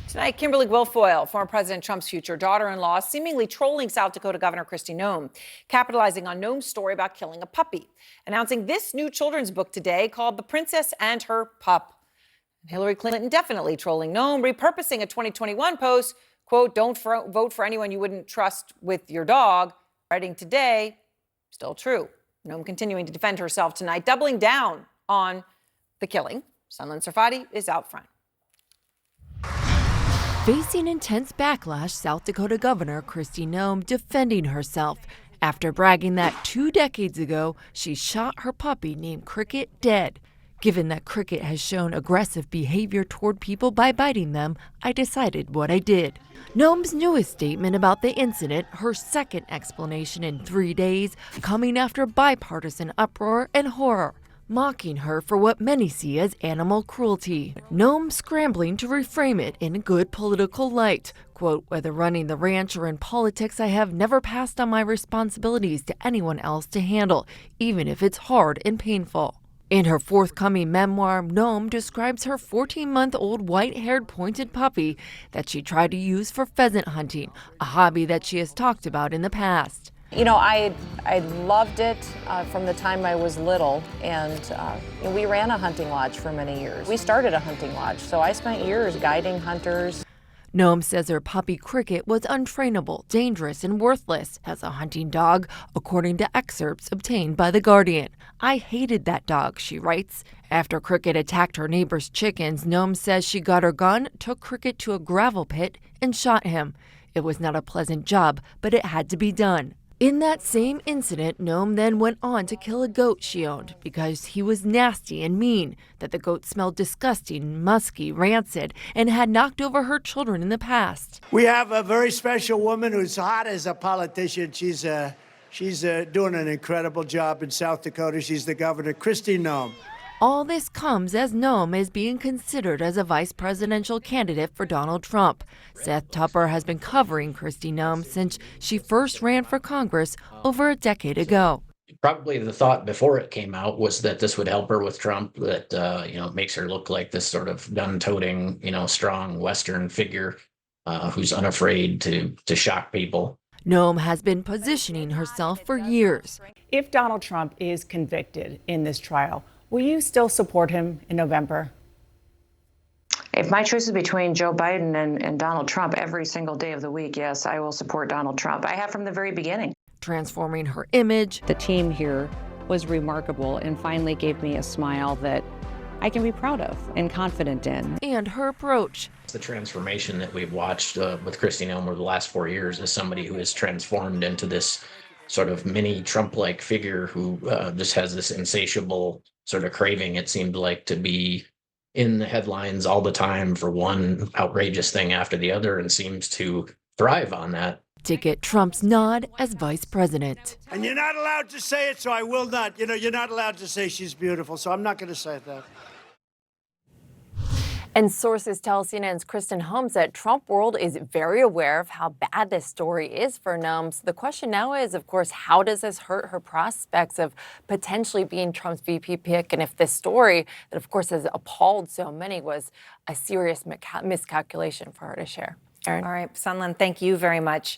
Tonight, Kimberly Guilfoyle, former President Trump's future daughter-in-law, seemingly trolling South Dakota Governor Kristi Noem, capitalizing on Noem's story about killing a puppy, announcing this new children's book today called The Princess and Her Pup. Hillary Clinton definitely trolling Noem, repurposing a 2021 post, quote, "Don't vote for anyone you wouldn't trust with your dog," writing today, still true. Noem continuing to defend herself tonight, doubling down on the killing. Sunlen Serfati is out front. Facing intense backlash, South Dakota Governor Kristi Noem defending herself after bragging that 2 decades ago she shot her puppy named Cricket dead. Given that Cricket has shown aggressive behavior toward people by biting them, I decided what I did. Noem's newest statement about the incident, her second explanation in 3 days, coming after bipartisan uproar and horror, mocking her for what many see as animal cruelty. Noem scrambling to reframe it in a good political light. Quote, "Whether running the ranch or in politics, I have never passed on my responsibilities to anyone else to handle, even if it's hard and painful." In her forthcoming memoir, Noem describes her 14-month-old white-haired pointed puppy that she tried to use for pheasant hunting, a hobby that she has talked about in the past. You know, I loved it from the time I was little, and we ran a hunting lodge for many years. We started a hunting lodge, so I spent years guiding hunters. Noem says her puppy Cricket was untrainable, dangerous, and worthless as a hunting dog, according to excerpts obtained by The Guardian. "I hated that dog," she writes. After Cricket attacked her neighbor's chickens, Noem says she got her gun, took Cricket to a gravel pit, and shot him. It was not a pleasant job, but it had to be done. In that same incident, Noem then went on to kill a goat she owned because he was nasty and mean, that the goat smelled disgusting, musky, rancid, and had knocked over her children in the past. We have a very special woman who's hot as a politician. She's doing an incredible job in South Dakota. She's the governor, Kristi Noem. All this comes as Noem is being considered as a vice presidential candidate for Donald Trump. Seth Tupper has been covering Kristi Noem since she first ran for Congress over a decade ago. Probably the thought before it came out was that this would help her with Trump, that, makes her look like this sort of gun-toting, strong Western figure who's unafraid to shock people. Noem has been positioning herself for years. If Donald Trump is convicted in this trial, will you still support him in November? If my choice is between Joe Biden and Donald Trump every single day of the week, yes, I will support Donald Trump. I have from the very beginning. Transforming her image. The team here was remarkable and finally gave me a smile that I can be proud of and confident in. And her approach. The transformation that we've watched with Kristi Noem over the last 4 years as somebody who has transformed into this sort of mini Trump-like figure who just has this insatiable sort of craving, it seemed like, to be in the headlines all the time for one outrageous thing after the other, and seems to thrive on that. To get Trump's nod as vice president. And you're not allowed to say it, so I will not. You're not allowed to say she's beautiful, so I'm not going to say that. And sources tell CNN's Kristen Holmes that Trump World is very aware of how bad this story is for Noem. So the question now is, of course, how does this hurt her prospects of potentially being Trump's VP pick? And if this story that, of course, has appalled so many was a serious miscalculation for her to share. Erin? All right, Sunlen, thank you very much.